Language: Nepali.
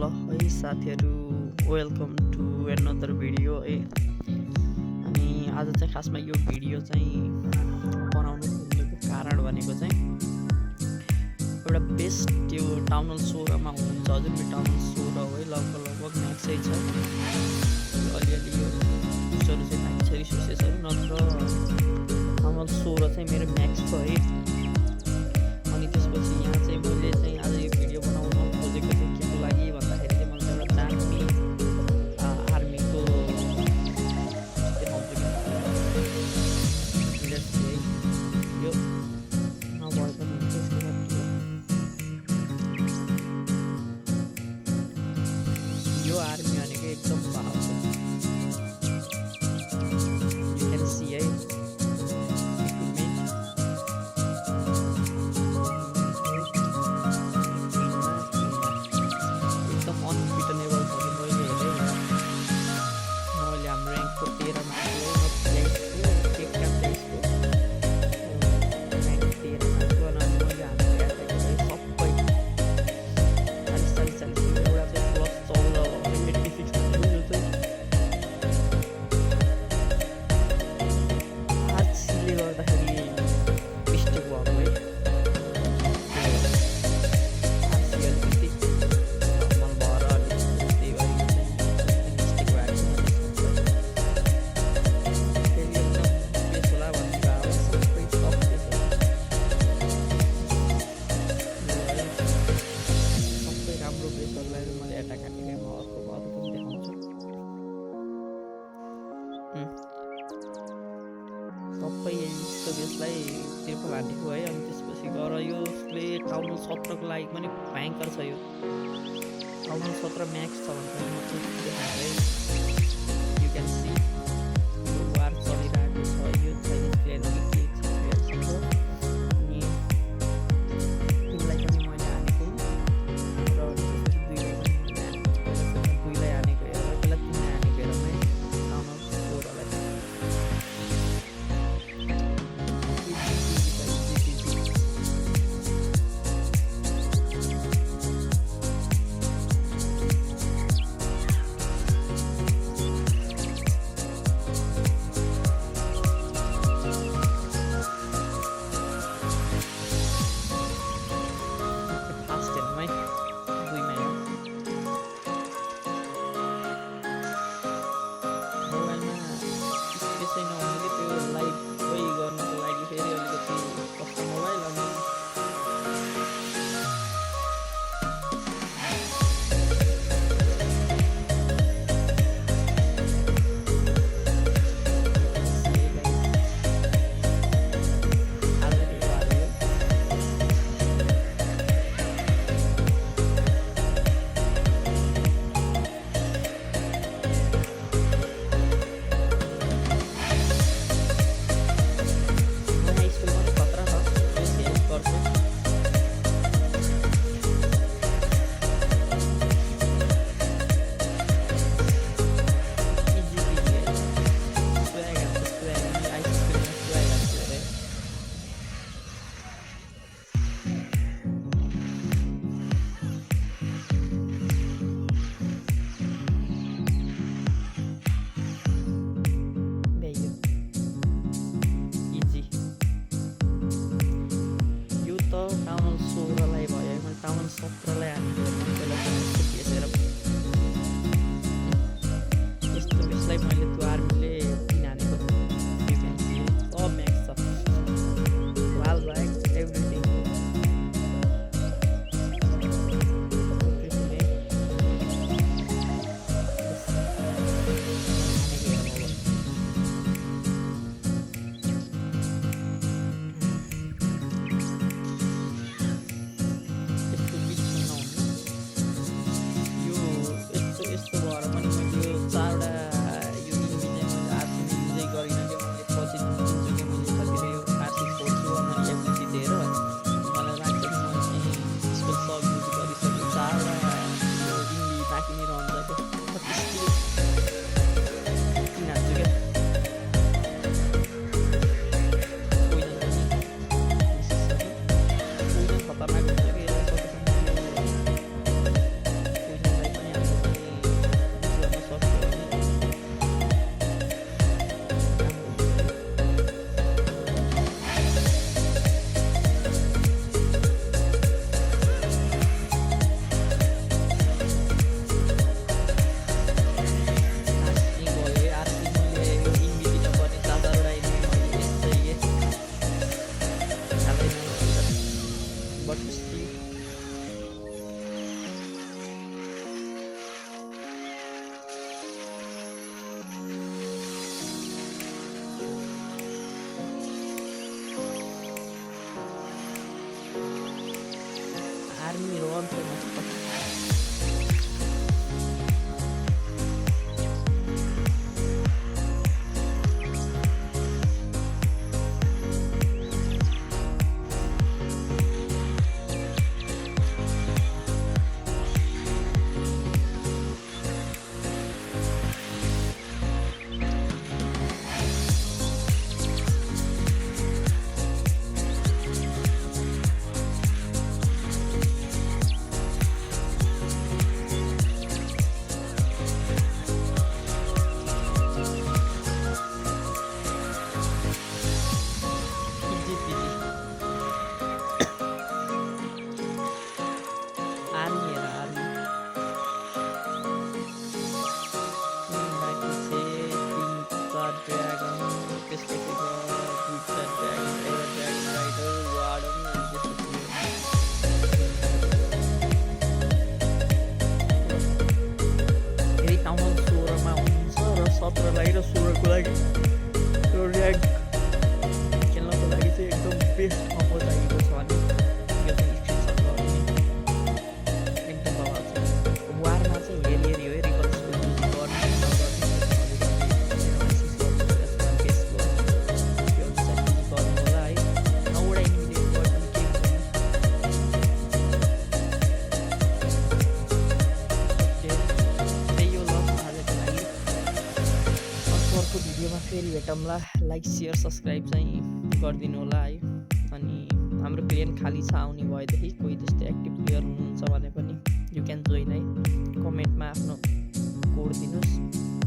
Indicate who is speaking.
Speaker 1: हेलो है साथीहरू, वेलकम टु एनदर भिडियो है। अनि आज चाहिँ खासमा यो भिडियो चाहिँ बनाउनु खोज्नुको कारण भनेको चाहिँ एउटा बेस्ट त्यो टाउन हल 16 मा हुन्छ। हजुर मेरो टाउन हल 16 है, लगभग म्याक्सै छ। अलिअलि यो पुसहरू चाहिँ पाइन्छ रिसोर्सेसहरू, नत्र टाउन हल 16 चाहिँ मेरो म्याक्स हो है। अनि त्यसपछि यहाँ चाहिँ मैले चाहिँ आज यो भिडियो बनाउन खोजेको चाहिँ केको लागि भन्दाखेरि चाहिँ मैले एउटा दामी आर्मीको देखाउँछु कि लेट्स से यो नभए पनि हुन्छ यसको बाद यो आर्मी भनेको एकदम पावरफुल यु क्यान सी है। सबै यस्तो बेसलाई ट्रिपल हानेको है। अनि त्यसपछि गएर यसले टाउन हल 17 को लागि पनि भयङ्कर छ। यो टाउन हल 17 म्याक्स छ भने यु क्यान सी वार चलिरहेको छ। यो चाइनिज प्लेयरहरू के छ अनि तिमीलाई पनि मैले हानेको र दुईलाई हानेको हेर, पहिला तिमीलाई हानेको हेर मैले टाउन हल 16लाई। फेरि भेटौँला। लाइक सेयर सब्सक्राइब चाहिँ गरिदिनु होला है। अनि हाम्रो क्लियन खाली छ, आउने भएदेखि कोही त्यस्तो एक्टिभ प्लेयर हुनुहुन्छ भने पनि यु क्यान जोइन है। कमेन्टमा आफ्नो कोड दिनुहोस्।